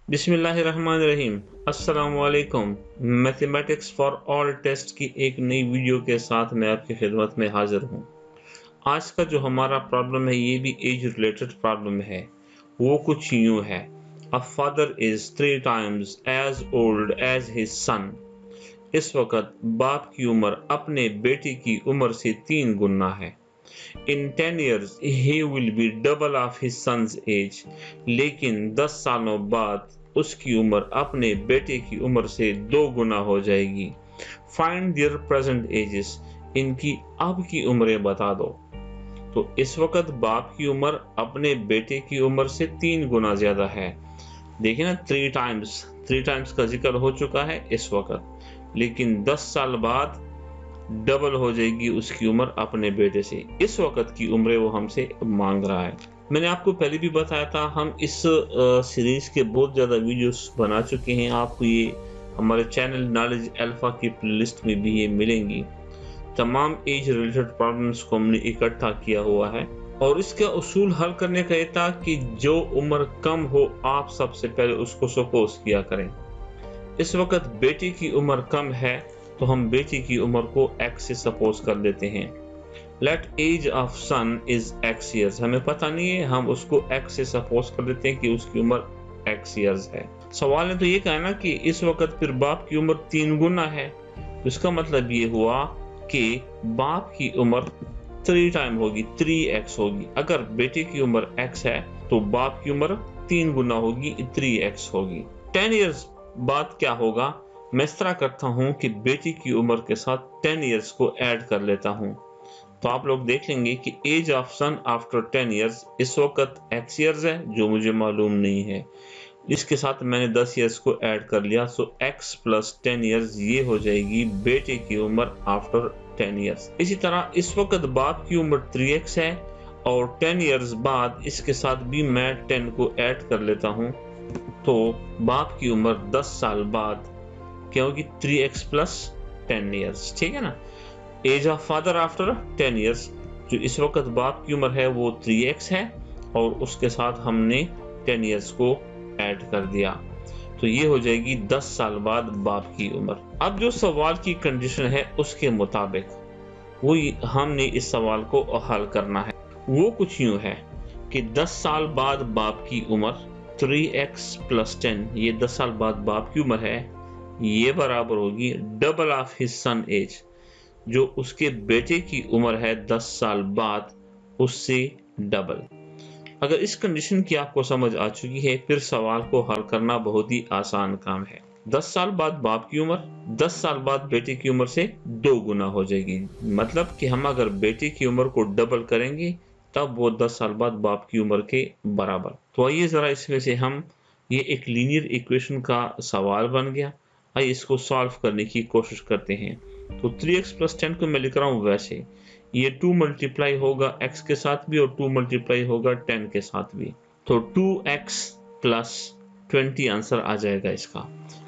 बिस्मिल्लाहिर्रहमानिर्रहीम। अस्सलामुअलैकुम। Mathematics for all test की एक नई वीडियो के साथ मैं आपकी खिदमत में हाजिर हूँ। आज का जो हमारा प्रॉब्लम है ये भी एज रिलेटेड प्रॉब्लम है। वो कुछ यूँ है, a father is 3 times as old as his son. इस वक्त बाप की उम्र अपने बेटे की उम्र से 3 गुना है। इन 10 years he will be double of his son's age। लेकिन 10 सालों बाद उसकी उम्र अपने बेटे की उम्र से 2 गुना हो जाएगी। Find there present ages. इनकी अब की उम्रें बता दो। तो इस वक्त बाप की उम्र अपने बेटे की उम्र से 3 गुना ज्यादा है। देखिए ना, 3 टाइम्स का जिक्र हो चुका है इस वक्त, लेकिन 10 साल बाद डबल हो जाएगी उसकी उम्र अपने बेटे से। इस वक्त की उम्र वो हमसे मांग रहा है। मैंने आपको पहले भी बताया था, हम इस सीरीज के बहुत ज़्यादा वीडियोस बना चुके हैं। आपको ये हमारे चैनल नॉलेज अल्फा की प्लेलिस्ट में भी ये मिलेंगी। तमाम एज रिलेटेड प्रॉब्लम्स को हमने इकट्ठा किया हुआ है और इसका उसूल हल करने का ये था कि जो उम्र कम हो आप सबसे पहले उसको सपोज किया करें। इस वक्त बेटी की उम्र कम है तो हम बेटी की उम्र को x से सपोज कर देते हैं। Let age of son is x years। हमें पता नहीं है, हम उसको x से सपोज कर देते हैं कि उसकी उम्र x years है। सवाल ने तो ये कहा ना कि इस वक्त फिर बाप की उम्र 3 गुना है, तो इसका मतलब ये हुआ कि बाप की उम्र 3 टाइम होगी, 3x होगी। अगर बेटे की उम्र x है तो बाप की उम्र 3 गुना होगी, 3x होगी। 10 years बाद क्या होगा? मैं इस तरह करता हूँ कि बेटी की उम्र के साथ 10 years को ऐड कर लेता हूँ, तो आप लोग देख लेंगे कि age of son after 10 years इस वक्त x years है जो मुझे मालूम नहीं है। इसके साथ मैंने 10 years को ऐड कर लिया, सो x प्लस 10 years ये हो जाएगी बेटे की उम्र आफ्टर 10 years। इसी तरह इस वक्त बाप की उम्र 3x है और 10 years बाद इसके साथ भी मैं 10 को ऐड कर लेता हूँ, तो बाप की उम्र 10 साल बाद क्या होगी? 3x plus 10 years। ठीक है ना। Age of father after 10 years, जो इस वक्त बाप की उम्र है वो 3x है और उसके साथ हमने 10 years को ऐड कर दिया, तो ये हो जाएगी 10 साल बाद बाप की उम्र। अब जो सवाल की कंडीशन है उसके मुताबिक वो हमने इस सवाल को हल करना है। वो कुछ यूं है कि 10 साल बाद बाप की उम्र 3x प्लस 10, ये 10 साल बाद बाप की उम्र है, ये बराबर होगी double of his son age, जो उसके बेटे की उम्र है 10 साल बाद उससे डबल। अगर इस कंडीशन की आपको समझ आ चुकी है, फिर सवाल को हल करना बहुत ही आसान काम है। 10 साल बाद बाप की उम्र 10 साल बाद बेटे की उम्र से 2 गुना हो जाएगी। मतलब कि हम अगर बेटे की उम्र को डबल करेंगे तब वो 10 साल बाद बाप की उम्र के बराबर। तो आइए जरा इसमें से हम, ये एक लीनियर इक्वेशन का सवाल बन गया, आइए इसको सॉल्व करने की कोशिश करते हैं। तो 3x प्लस 10 को मैं लिख रहा हूँ वैसे, ये 2 मल्टीप्लाई होगा x के साथ भी और 2 मल्टीप्लाई होगा 10 के साथ भी, तो 2x प्लस 20 आंसर आ जाएगा इसका।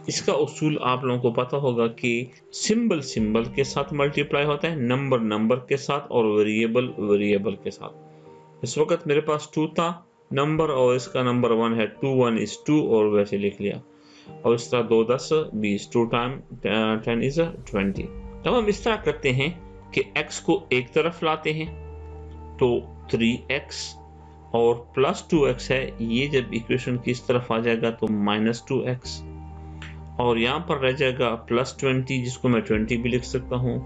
इसका उसूल आप लोगों को पता होगा कि सिंबल सिंबल के साथ मल्टीप्लाई होता है, नंबर नंबर के साथ और वेरिएबल वेरिएबल के साथ। इस वक्त मेरे पास 2 था नंबर और इसका नंबर 1 है, 2 1 is 2 और वैसे लिख लिया। और इस तरह 2 10 20, 2 टाइम 10 is 20। तब हम इस तरह करते हैं कि x को एक तरफ लाते हैं, तो 3x और प्लस 2x है, ये जब इक्वेशन की इस तरफ आ जाएगा तो माइनस 2x, और यहाँ पर रह जाएगा प्लस 20, जिसको मैं 20 भी लिख सकता हूँ,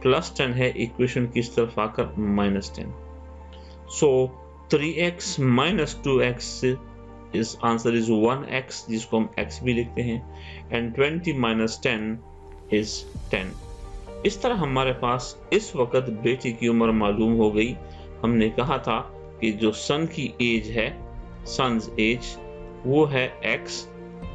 प्लस 10 है इक्वेशन की इस तरफ आकर माइनस 10। सो 3x माइनस 2x इस आंसर इज 1x, जिसको हम x भी लिखते हैं, एंड 20 माइनस 10 इज 10। इस तरह हमारे पास इस वक्त बेटे की उम्र मालूम हो गई। हमने कहा था कि जो सन की एज है, सन्स एज, वो है x,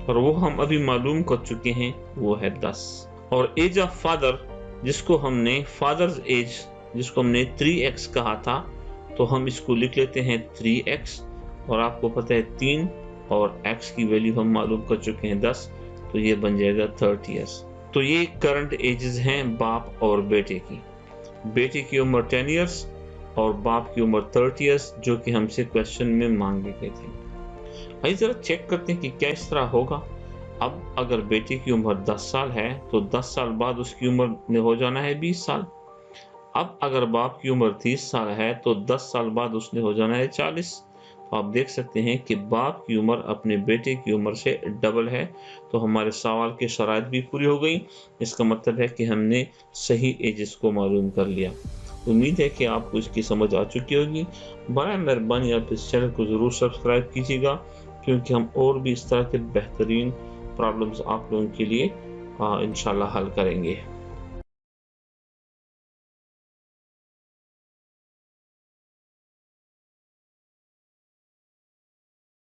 और वो हम अभी मालूम कर चुके हैं, वो है 10। और एज ऑफ फादर, जिसको हमने फादर्स एज, जिसको हमने 3x कहा था, तो हम इसको लिख लेते हैं 3x, और आपको पता है 3 और x की वैल्यू हम मालूम कर चुके हैं 10, तो ये बन जाएगा 30 years। तो ये करंट एजेस हैं बाप और बेटे की। बेटे की उम्र 10 years और बाप की उम्र 30 years, जो कि हमसे क्वेश्चन में मांगे गए थे। भाई ज़रा चेक करते हैं कि क्या इस तरह होगा। अब अगर बेटे की उम्र 10 साल है तो 10 साल बाद उसकी उम्र ने हो जाना है 20 साल। अब अगर बाप की उम्र 30 साल है तो 10 साल बाद उसने हो जाना है 40। तो आप देख सकते हैं कि बाप की उम्र अपने बेटे की उम्र से डबल है। तो हमारे सवाल की शराइत भी पूरी हो गई। इसका मतलब है कि हमने सही एजेस को मालूम कर लिया। उम्मीद है कि आपको इसकी समझ आ चुकी होगी। बराए मेहरबानी आप इस चैनल को ज़रूर सब्सक्राइब कीजिएगा, क्योंकि हम और भी इस तरह के बेहतरीन प्रॉब्लम्स आप लोगों के लिए इंशाल्लाह हल करेंगे।